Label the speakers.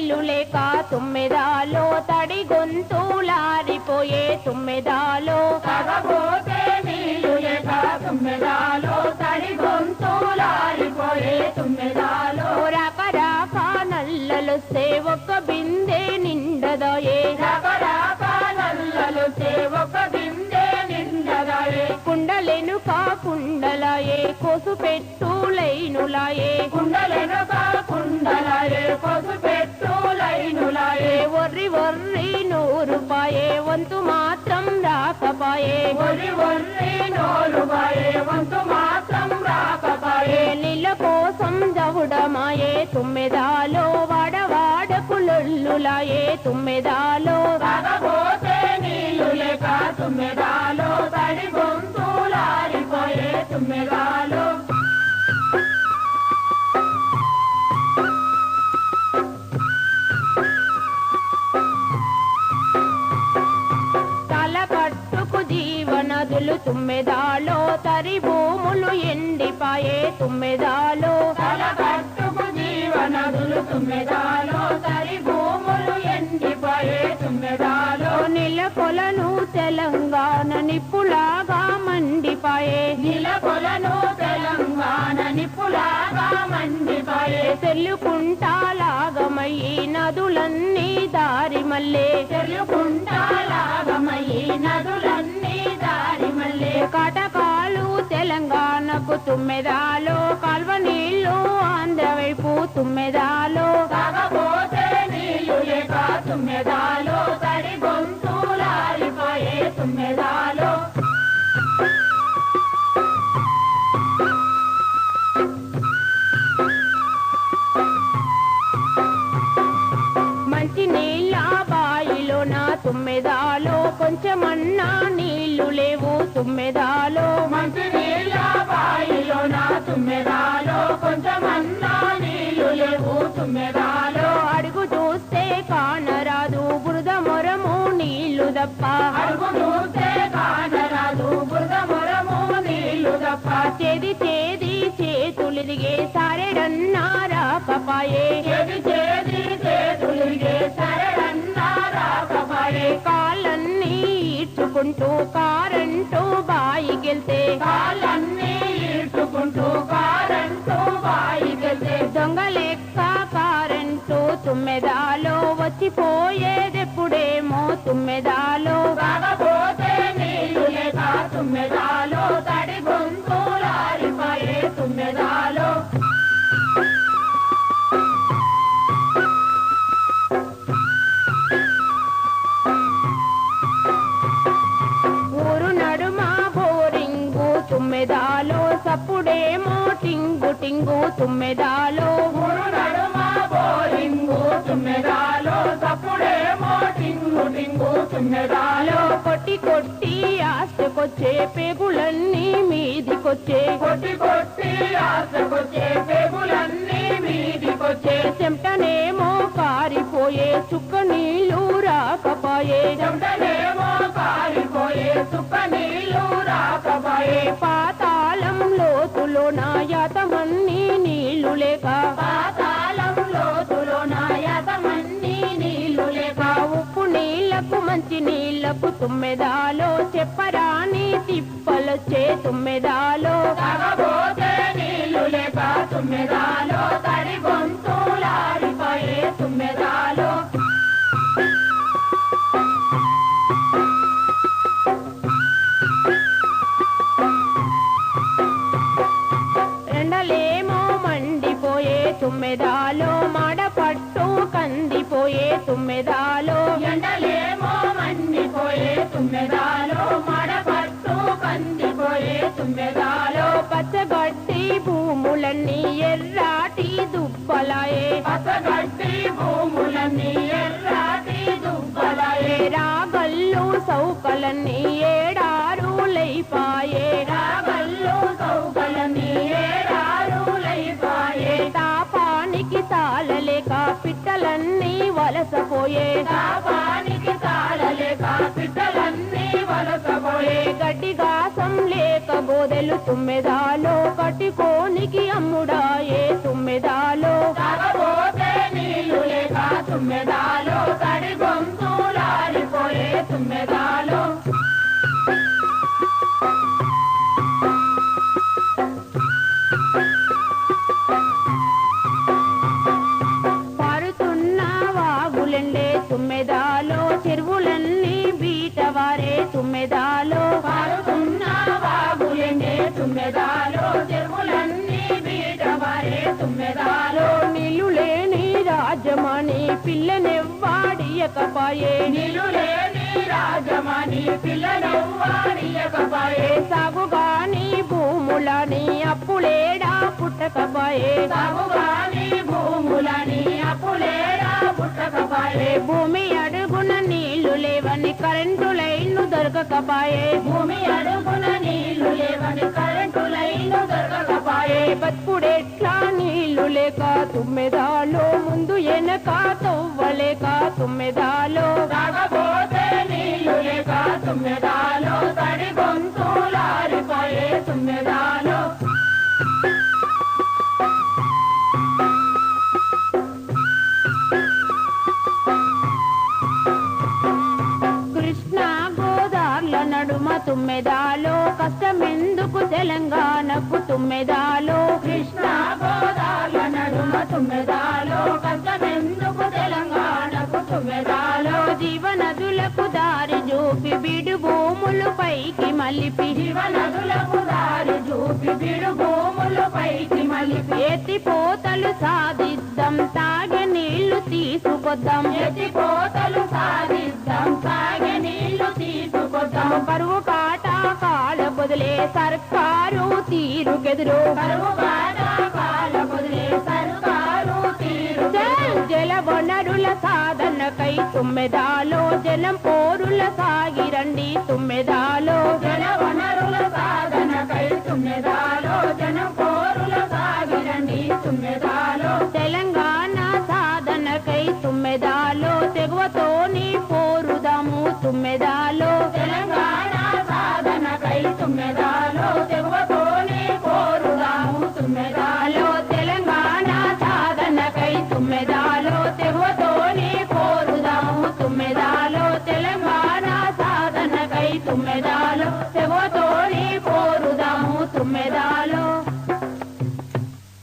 Speaker 1: నీళ్లు లేక తుమ్మెదాలో తడి గొంతులారిపోయే తుమ్మెదాలో
Speaker 2: తాగబోతే నీళ్లు లేక తుమ్మెదాలో తడి గొంతులారిపోయే తుమ్మెదాలో
Speaker 1: రకరక నల్లలొస్తే ఒక్క బిందె నిండదాయే
Speaker 2: రకరక నల్లలొస్తే ఒక్క బిందె నిండదాయే
Speaker 1: కుండలెనుక కుండలాయే కోసు పెట్టు లైనులాయే
Speaker 2: కుండలెనుక కుండలాయే కోసు పెట్టు లైనులాయే
Speaker 1: ఒర్రి ఒర్రి నూరుపాయే వంతు మాత్రం రాకపాయే
Speaker 2: ఒర్రి ఒర్రి నోరుపాయే వంతు మాత్రం రాకపాయే
Speaker 1: నీళ్ళ కోసం దవుడమాయే తుమ్మెదాలో వాడవాడకు లొల్లులాయే తుమ్మెదాలో
Speaker 2: తాగబోతే నీళ్లు లేక తుమ్మెదాలో తడి గొంతులారిపోయే తుమ్మెదాలో
Speaker 1: తల పట్టుకు జీవనదులు తుమ్మెదాలో తరి భూములు ఎండిపాయే తుమ్మెదాలో
Speaker 2: తల పట్టుకు జీవనదులు తుమ్మెదాలో తరి భూములు ఎండిపోయే తుమ్మెదాలో
Speaker 1: నెలకొలను తెలంగాణ నిప్పులాగా మండిపాయే
Speaker 2: నిలకొలను తెలంగాణ నిప్పులాగా మండిపోయే
Speaker 1: తెల్లుకుంటాలాగమయ్యి నదులన్నీ దారి మల్లే
Speaker 2: తెలుగుంటాలాగమయ్యి నదులన్నీ దారి మల్లే
Speaker 1: కటకాలు తెలంగాణకు తుమ్మెదాలో కాల్వ నీళ్లు ఆంధ్ర వైపు తుమ్మెదాలో
Speaker 2: తాగబోతే నీళ్లు లేక తుమ్మెదాలో తడి గొంతులారిపోయే తుమ్మెదాలో
Speaker 1: మంచి నీళ్ళ బాయిలో నా తుమ్మెదాలో కొంచెమన్నా నీళ్లు లేవు తుమ్మెదాలో
Speaker 2: మంచి నీళ్ళ బాయిలో నా తుమ్మెదాలో కొంచెమన్నా నీళ్లు లేవు తుమ్మెదాలో
Speaker 1: అడుగు చూస్తే కానరాదు బురద మొరము నీళ్లు దప్ప
Speaker 2: అడుగు చూస్తే కానరాదు బురద మొరము నీళ్లు తప్ప
Speaker 1: చేది చేది చేతులిదిగే సారెడన్నా రాకపాయే
Speaker 2: చేది చేది చేతులిగే సరళన్నా రాకపాయే
Speaker 1: కాళ్ళన్నీ ఈడ్చుకుంటూ కారంటూ బాయికెళ్తే
Speaker 2: కాళ్ళన్నీ ఈడ్చుకుంటూ కారంటూ బాయికెళ్తే
Speaker 1: దొంగ లెక్క కారంటూ తుమ్మెదాలో వచ్చిపోయేదెప్పుడేమో తుమ్మెదాలో
Speaker 2: తాగబోతే నీళ్లు లేక తుమ్మెదాలో తడి గొంతులారిపోయే తుమ్మెదాలో
Speaker 1: ఊరు నడుమ బోరింగు తుమ్మెదాలో సప్పుడేమో టింగు టింగు తుమ్మెదాలో
Speaker 2: ఊరు నడుమ బోరింగు తుమ్మెదాలో తప్పుడేమో టింగు టింగు తుమ్మెదాలో
Speaker 1: కొట్టి కొట్టి ఆశకొచ్చే పేగులన్నీ మీదికొచ్చే
Speaker 2: కొట్టి కొట్టి ఆశకొచ్చే పెగులన్నీ మీదికొచ్చే
Speaker 1: చెమటనేమో కారిపోయే చుక్క నీళ్లు రాకపాయే
Speaker 2: చెమటనేమో కారిపోయే చుక్క నీళ్లు రాకపాయే
Speaker 1: పాతాళం లోతులో నా యాతమన్నీ నీళ్లు లేక
Speaker 2: పాతాళం లోతులో నాయతమన్నీ నీళ్లు లేక
Speaker 1: ఉప్పు నీళ్లకు మంచి నీళ్లకు తుమ్మెదాలో చెప్పరాని తిప్పలొచ్చే తుమ్మెదాలో
Speaker 2: తాగబోతే నీళ్లు లేక తుమ్మెదాలో తడి గొంతులారిపోయే తుమ్మెదాలో
Speaker 1: ఎండలేమో మండిపోయే తుమ్మెదాలో మాడపట్టు కందిపోయే తుమ్మెదాలో
Speaker 2: ఎండలేమో మండిపోయే తుమ్మెదాలో మడపట్టు కందిపోయే తుమ్మెదాలో
Speaker 1: పచ్చగడ్డి భూములన్నీ ఎర్రాటి దుబ్బలాయే
Speaker 2: పచ్చగడ్డి భూములన్నీ ఎర్రాటి దుబ్బలాయే
Speaker 1: రాగల్లు సౌకలన్నీ ఏడారులైపాయే
Speaker 2: రాగల్లు సౌకలన్నీ ఏడారులైపాయే
Speaker 1: తాపానికి తాళలేక పిట్టలన్నీ వలసపోయే
Speaker 2: తాపానికి తాళలేక పిట్టలన్నీ వలసపోయే
Speaker 1: గడ్డి గాసం లేక గోదెలు తుమ్మెదాలో కట్టుకోనికి అమ్ముడాయే తుమ్మెదాలో
Speaker 2: తాగబోతే నీళ్లు లేక తుమ్మెదాలో తడి గొంతులారిపోయే తుమ్మెదాలో
Speaker 1: పారుతున్న వాగులెండే తుమ్మెదాలో చెరువులన్నీ బీటవారే తుమ్మెదాలో
Speaker 2: పారుతున్న వాగులెండే తుమ్మెదాలో చెరువులన్నీ బీటవారే తుమ్మెదాలో
Speaker 1: నీళ్లు లేని రాజమణి పిల్లనెవ్వాడియకపాయే
Speaker 2: నిలులేని రాజమణి పిల్లనెవ్వాడియకపాయే
Speaker 1: సాగుగాని భూములని అప్పులేడా పుట్టకపాయే
Speaker 2: సాగుగాని భూములని అప్పులేడా పుట్టకపాయే
Speaker 1: భూమి అడుగున నీళ్లు లేవని కరెంటు లైన్లు దొరకకపాయే
Speaker 2: భూమి అడుగున నీళ్లు లేవని కరెంటు లైన్లు దొరకకపాయే
Speaker 1: బతుకుడెట్లా నీళ్లు లేక తుమ్మెదాలో ముందు వెనక తవ్వలేక తుమ్మెదాలో
Speaker 2: తాగబోతే నీళ్లు లేక తుమ్మెదాలో తడి గొంతులారిపోయే తుమ్మెదాలో
Speaker 1: కృష్ణా గోదార్ల నడుమ తుమ్మెదాలో కష్టమెందుకు తెలంగాణకు తుమ్మెదాలో
Speaker 2: కృష్ణా గోదావరి నడుమ తుమ్మెదాలో కష్టమెందుకు తెలంగాణకు తుమ్మెదాలో
Speaker 1: జీవనదులకు దారి చూపి బిడు భూములు పైకి మలిపి
Speaker 2: జీవనదులకు దారి చూపి బిడు భూములు పైకి మలిపి
Speaker 1: ఎత్తిపోతలు సాధిద్దాం తాగే నీళ్లు తీసుకొద్దాం
Speaker 2: ఎత్తిపోతలు సాధిద్దాం సాగే నీళ్లు తీసుకొద్దాం
Speaker 1: కరువు కాటకాల బదులే సర్కారు తీరుకెదురు
Speaker 2: కరువు కాల బదులే సర్కారు తీరు
Speaker 1: జల వనరుల సాధనకై తుమ్మెదాలో జనం పోరుల సాగిరండి తుమ్మెదాలో
Speaker 2: జల వనరుల సాధనకై తుమ్మెదాలో జనం